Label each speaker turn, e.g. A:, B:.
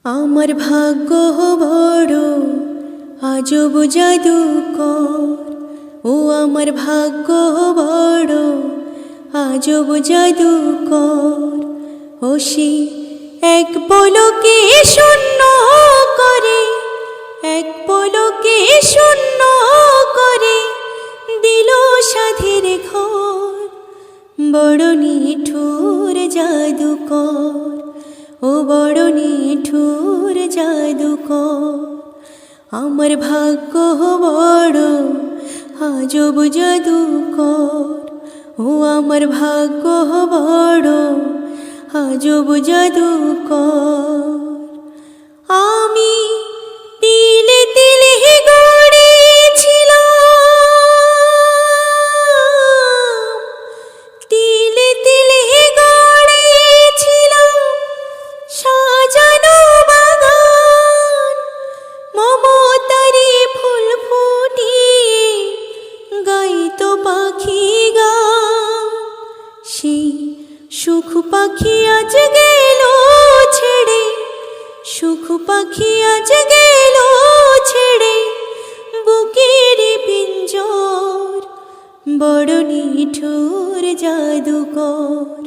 A: আমার ভাগ্য বড় আজব জাদুকর, ও আমার ভাগ্য বড় আজব জাদুকর। ও সে এক পলকে শূন্য করে, এক পলকে শূন্য করে দিল সাধের ঘর। বড় নিঠুর জাদুকর, ও বড় নিঠুর জাদুকর। আমার ভাগ্য বড় আজব জাদুকর, ও আমার ভাগ্য বড় আজব জাদুকর। আমি তিলে তিলে গড়েছিলাম, তিলে তিলে গড়েছিলাম সাজানো বাগান। মমতারি ফুল ফুটিয়ে গাইতো পাখি গান। সেই সুখ পাখি আজ গেল ছেড়ে, সুখ পাখি আজ গেল ছেড়ে বুকের পিঞ্জর। বড় নিঠুর জাদুকর,